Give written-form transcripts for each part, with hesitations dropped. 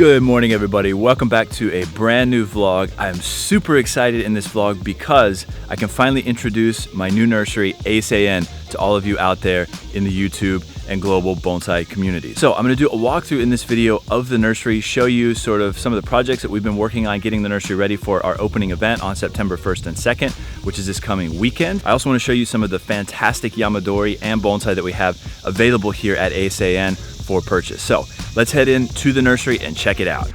Good morning, everybody. Welcome back to a brand new vlog. I am super excited in this vlog because I can finally introduce my new nursery, Eisei-en, to all of you out there in the YouTube and global bonsai community. So I'm going to do a walkthrough in this video of the nursery, show you sort of some of the projects that we've been working on getting the nursery ready for our opening event on September 1st and 2nd, which is this coming weekend. I also want to show you some of the fantastic yamadori and bonsai that we have available here at Eisei-en for purchase. So let's head into the nursery and check it out.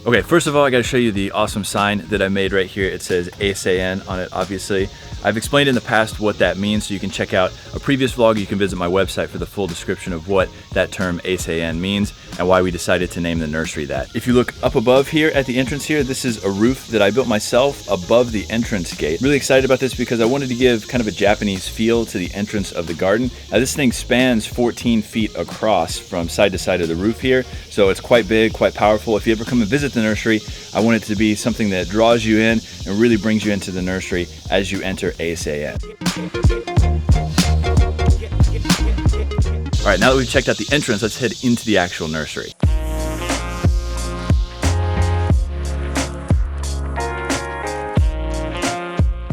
Okay, first of all, I gotta show you the awesome sign that I made right here. It says Eisei-en on it, obviously. I've explained in the past what that means, so you can check out a previous vlog. You can visit my website for the full description of what that term Eisei-en means and why we decided to name the nursery that. If you look up above here at the entrance here, this is a roof that I built myself above the entrance gate. Really excited about this because I wanted to give kind of a Japanese feel to the entrance of the garden. Now this thing spans 14 feet across from side to side of the roof here, so it's quite big, quite powerful. If you ever come and visit the nursery, I want it to be something that draws you in and really brings you into the nursery as you enter Eisei-en. All right, now that we've checked out the entrance, let's head into the actual nursery.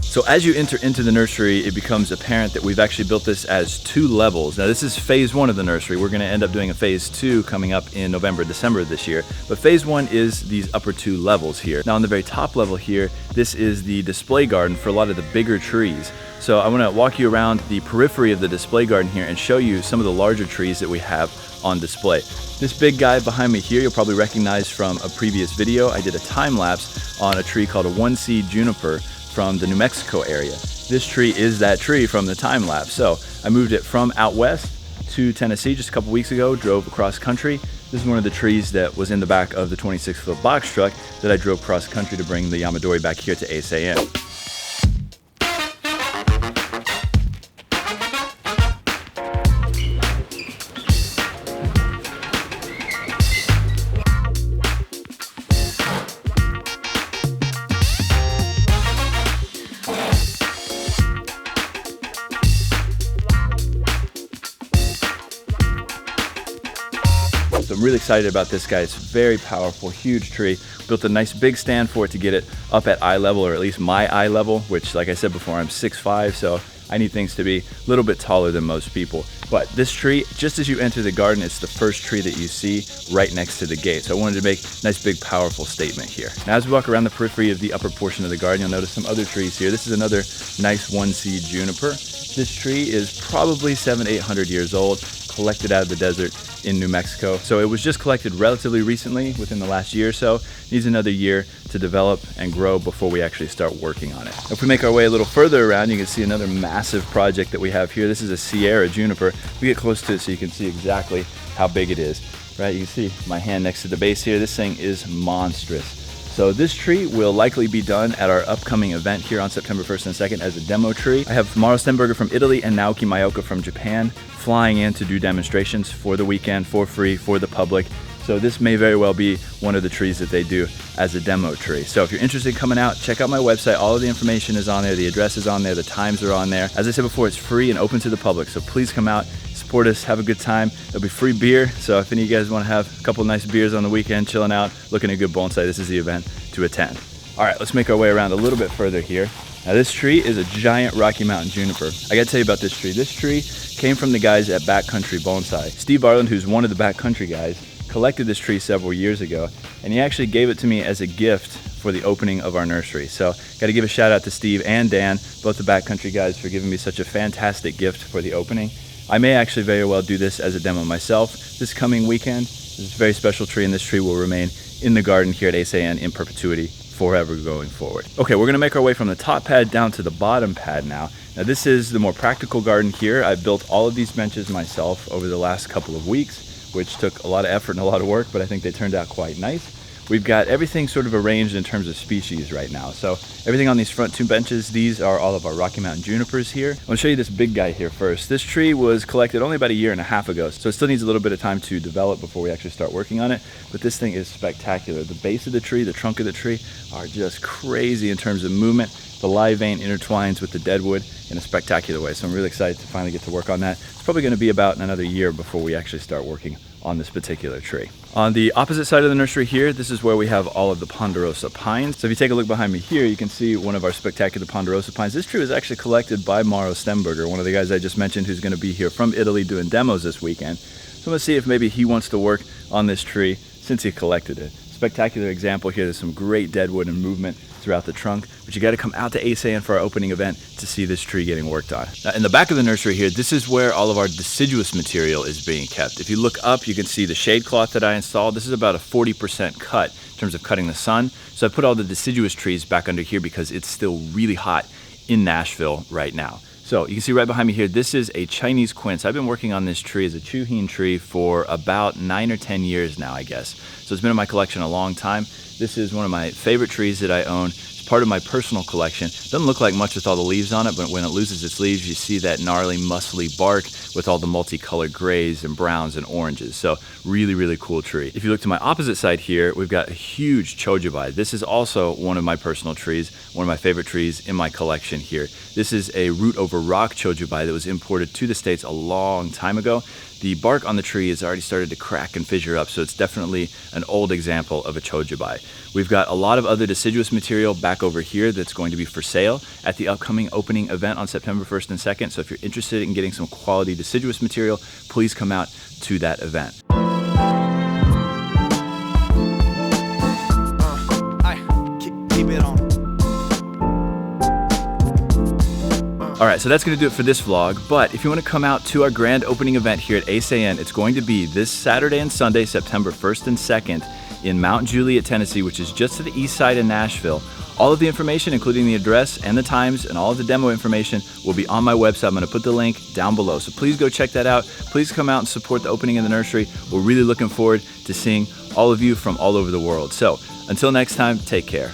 So as you enter into the nursery, it becomes apparent that we've actually built this as 2 levels. Now this is phase 1 of the nursery. We're gonna end up doing a phase 2 coming up in November, December of this year. But phase 1 is these upper 2 levels here. Now on the very top level here, this is the display garden for a lot of the bigger trees. So I wanna walk you around the periphery of the display garden here and show you some of the larger trees that we have on display. This big guy behind me here, you'll probably recognize from a previous video. I did a time lapse on a tree called a 1-seed Juniper from the New Mexico area. This tree is that tree from the time lapse. So I moved it from out west to Tennessee just a couple weeks ago, drove across country. This is one of the trees that was in the back of the 26-foot box truck that I drove cross country to bring the yamadori back here to Eisei-en. So I'm really excited about this guy. It's very powerful, huge tree. Built a nice big stand for it to get it up at eye level, or at least my eye level, which like I said before, I'm 6'5", so I need things to be a little bit taller than most people. But this tree, just as you enter the garden, it's the first tree that you see right next to the gate. So I wanted to make a nice big powerful statement here. Now as we walk around the periphery of the upper portion of the garden, you'll notice some other trees here. This is another nice 1-seed Juniper. This tree is probably 700-800 years old, collected out of the desert in New Mexico. So it was just collected relatively recently, within the last year or so. Needs another year to develop and grow before we actually start working on it. If we make our way a little further around, you can see another massive project that we have here. This is a Sierra Juniper. We get close to it so you can see exactly how big it is. Right, you can see my hand next to the base here. This thing is monstrous. So this tree will likely be done at our upcoming event here on September 1st and 2nd as a demo tree. I have Mauro Stenberger from Italy and Naoki Maioka from Japan flying in to do demonstrations for the weekend for free for the public. So this may very well be one of the trees that they do as a demo tree. So if you're interested in coming out, check out my website. All of the information is on there. The address is on there. The times are on there. As I said before, it's free and open to the public. So please come out, support us, have a good time. There'll be free beer. So if any of you guys want to have a couple nice beers on the weekend, chilling out, looking at good bonsai, this is the event to attend. All right, let's make our way around a little bit further here. Now this tree is a giant Rocky Mountain juniper. I gotta tell you about this tree. This tree came from the guys at Backcountry Bonsai. Steve Barland, who's one of the Backcountry guys, collected this tree several years ago, and he actually gave it to me as a gift for the opening of our nursery. So got to give a shout out to Steve and Dan, both the Backcountry guys, for giving me such a fantastic gift for the opening. I may actually very well do this as a demo myself this coming weekend. This is a very special tree, and this tree will remain in the garden here at Eisei-en in perpetuity forever going forward. Okay, we're gonna make our way from the top pad down to the bottom pad now. Now this is the more practical garden here. I've built all of these benches myself over the last couple of weeks, which took a lot of effort and a lot of work, but I think they turned out quite nice. we've got everything sort of arranged in terms of species right now. So everything on these front 2 benches, these are all of our Rocky Mountain junipers here. I'm gonna show you this big guy here first. This tree was collected only about 1.5 years ago, so it still needs a little bit of time to develop before we actually start working on it. But this thing is spectacular. The base of the tree, the trunk of the tree are just crazy in terms of movement. The live vein intertwines with the deadwood in a spectacular way. So I'm really excited to finally get to work on that. It's probably gonna be about another year before we actually start working on this particular tree. On the opposite side of the nursery here, this is where we have all of the Ponderosa Pines. So if you take a look behind me here, you can see one of our spectacular Ponderosa Pines. This tree was actually collected by Mauro Stemberger, one of the guys I just mentioned who's gonna be here from Italy doing demos this weekend. So I'm gonna see if maybe he wants to work on this tree since he collected it. Spectacular example here. There's some great deadwood and movement throughout the trunk, but you got to come out to Eisei-en for our opening event to see this tree getting worked on. Now, in the back of the nursery here, this is where all of our deciduous material is being kept. If you look up, you can see the shade cloth that I installed. This is about a 40% cut in terms of cutting the sun. So I put all the deciduous trees back under here because it's still really hot in Nashville right now. So you can see right behind me here, this is a Chinese quince. I've been working on this tree as a chuhin tree for about 9 or 10 years now, I guess. So it's been in my collection a long time. This is one of my favorite trees that I own. It's part of my personal collection. Doesn't look like much with all the leaves on it, but when it loses its leaves, you see that gnarly, muscly bark with all the multicolored grays and browns and oranges. So really, really cool tree. If you look to my opposite side here, we've got a huge chojibai. This is also one of my personal trees, one of my favorite trees in my collection here. This is a root over rock chojibai that was imported to the States a long time ago. The bark on the tree has already started to crack and fissure up, so it's definitely an old example of a chojibai. We've got a lot of other deciduous material back over here that's going to be for sale at the upcoming opening event on September 1st and 2nd. So if you're interested in getting some quality deciduous material, please come out to that event. Keep it on. All right, so that's gonna do it for this vlog, but if you wanna come out to our grand opening event here at Eisei-en, it's going to be this Saturday and Sunday, September 1st and 2nd in Mount Juliet, Tennessee, which is just to the east side of Nashville. All of the information, including the address and the times and all of the demo information, will be on my website. I'm gonna put the link down below. So please go check that out. Please come out and support the opening of the nursery. We're really looking forward to seeing all of you from all over the world. So until next time, take care.